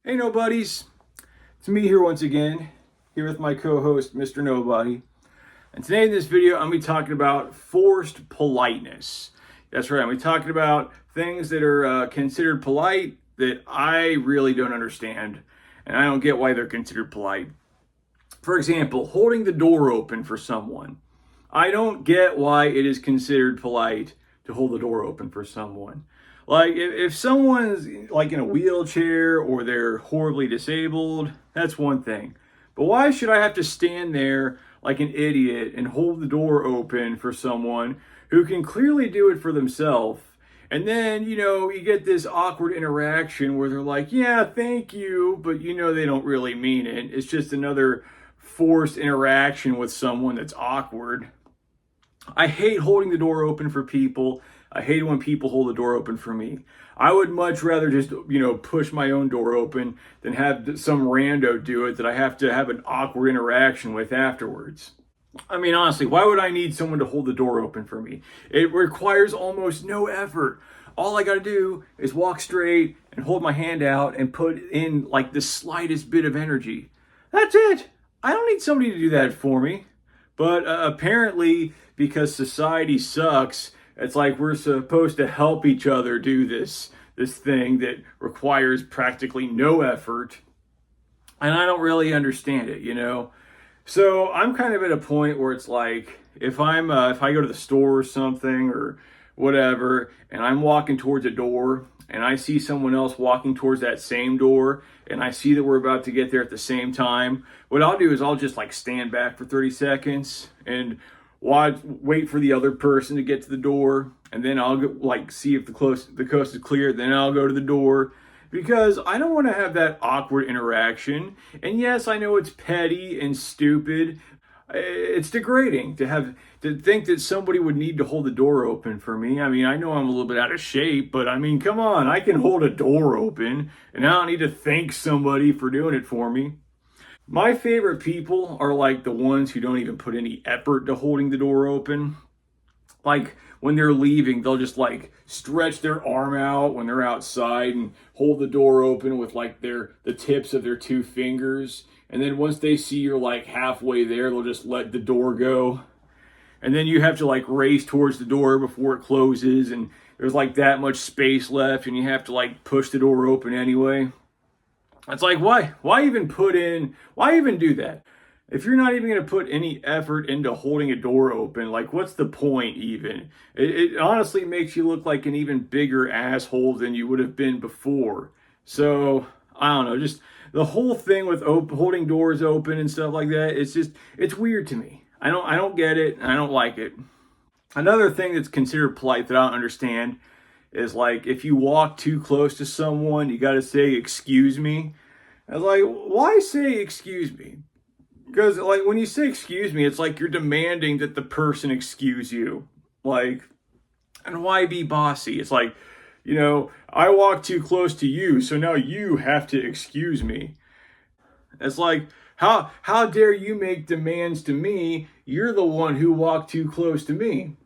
Hey nobodies, it's me here once again, here with my co-host Mr. Nobody. And today in this video I'm going to be talking about forced politeness. That's right, I'm going to be talking about things that are considered polite that I really don't understand, and I don't get why they're considered polite. For example, holding the door open for someone. I don't get why it is considered polite to hold the door open for someone. Like, if someone's like in a wheelchair or they're horribly disabled, that's one thing. But why should I have to stand there like an idiot and hold the door open for someone who can clearly do it for themselves? And then, you get this awkward interaction where they're like, yeah, thank you, but they don't really mean it. It's just another forced interaction with someone that's awkward. I hate holding the door open for people. I hate when people hold the door open for me. I would much rather just, push my own door open than have some rando do it that I have to have an awkward interaction with afterwards. I mean, honestly, why would I need someone to hold the door open for me? It requires almost no effort. All I got to do is walk straight and hold my hand out and put in like the slightest bit of energy. That's it. I don't need somebody to do that for me. But apparently, because society sucks, it's like we're supposed to help each other do this thing that requires practically no effort. And I don't really understand it. So I'm kind of at a point where it's like, if I go to the store or something or whatever, and I'm walking towards a door and I see someone else walking towards that same door and I see that we're about to get there at the same time, what I'll do is I'll just like stand back for 30 seconds and wait for the other person to get to the door, and then I'll go, like, see if the coast is clear, then I'll go to the door, because I don't want to have that awkward interaction. And yes, I know it's petty and stupid. It's degrading to think that somebody would need to hold the door open for me. I mean, I know I'm a little bit out of shape, but I mean, come on, I can hold a door open, and I don't need to thank somebody for doing it for me. My favorite people are like the ones who don't even put any effort to holding the door open. Like when they're leaving, they'll just like stretch their arm out when they're outside and hold the door open with like the tips of their two fingers. And then once they see you're like halfway there, they'll just let the door go. And then you have to like race towards the door before it closes, and there's like that much space left, and you have to like push the door open anyway. It's like, why even do that? If you're not even going to put any effort into holding a door open, like, what's the point even? It honestly makes you look like an even bigger asshole than you would have been before. So, I don't know, just the whole thing with holding doors open and stuff like that, it's weird to me. I don't get it, and I don't like it. Another thing that's considered polite that I don't understand is like, if you walk too close to someone, you got to say, excuse me. I was like, why say excuse me? Because like when you say excuse me, it's like you're demanding that the person excuse you. Like, and why be bossy? It's like, I walked too close to you, so now you have to excuse me. It's like, how dare you make demands to me? You're the one who walked too close to me.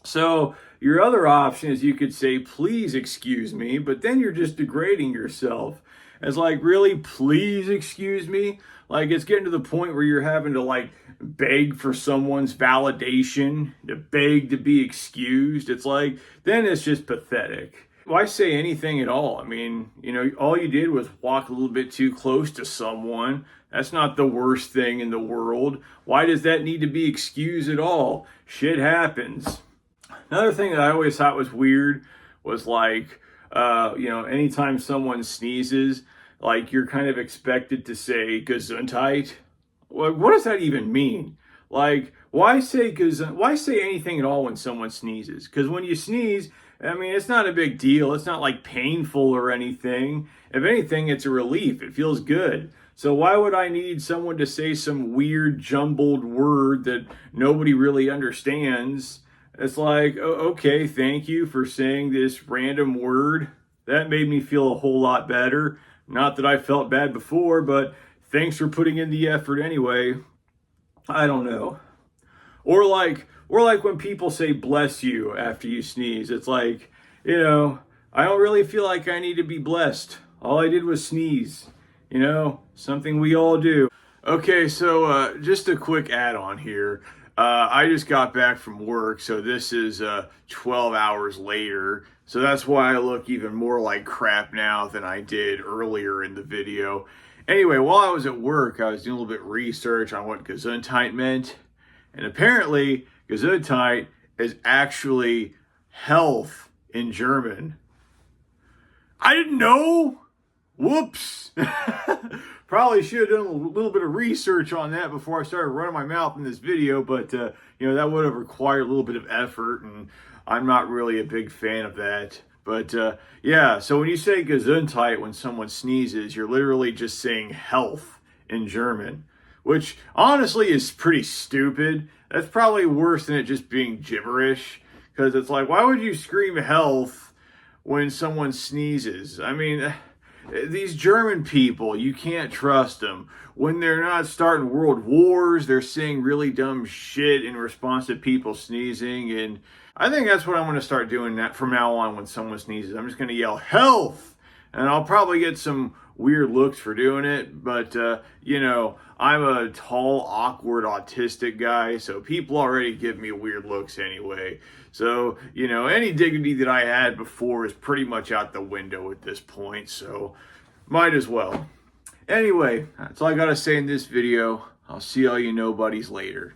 So your other option is you could say, please excuse me, but then you're just degrading yourself. It's like, really, please excuse me? Like, it's getting to the point where you're having to like beg for someone's validation, to beg to be excused. It's like, then it's just pathetic. Why say anything at all? I mean, all you did was walk a little bit too close to someone. That's not the worst thing in the world. Why does that need to be excused at all? Shit happens. Another thing that I always thought was weird was like, anytime someone sneezes, like you're kind of expected to say gesundheit. What does that even mean? Like, why say anything at all when someone sneezes? Because when you sneeze, I mean, it's not a big deal. It's not like painful or anything. If anything, it's a relief. It feels good. So why would I need someone to say some weird jumbled word that nobody really understands? It's like, okay, thank you for saying this random word. That made me feel a whole lot better. Not that I felt bad before, but thanks for putting in the effort anyway. I don't know. Or like when people say bless you after you sneeze. It's like, I don't really feel like I need to be blessed. All I did was sneeze. You know, something we all do. Okay, so just a quick add-on here. I just got back from work, so this is 12 hours later. So that's why I look even more like crap now than I did earlier in the video. Anyway, while I was at work, I was doing a little bit of research on what gesundheit meant. And apparently, gesundheit is actually health in German. I didn't know. Whoops. Probably should have done a little bit of research on that before I started running my mouth in this video, but you know, that would have required a little bit of effort, and I'm not really a big fan of that. But yeah, so when you say gesundheit when someone sneezes, you're literally just saying health in German, which honestly is pretty stupid. That's probably worse than it just being gibberish, because it's like, why would you scream health when someone sneezes? I mean, these German people, you can't trust them. When they're not starting world wars, they're saying really dumb shit in response to people sneezing. And I think that's what I'm going to start doing that from now on when someone sneezes. I'm just going to yell, health! And I'll probably get some weird looks for doing it. But, you know, I'm a tall, awkward, autistic guy, so people already give me weird looks anyway. So, you know, any dignity that I had before is pretty much out the window at this point, so might as well. Anyway, that's all I gotta say in this video. I'll see all you nobodies later.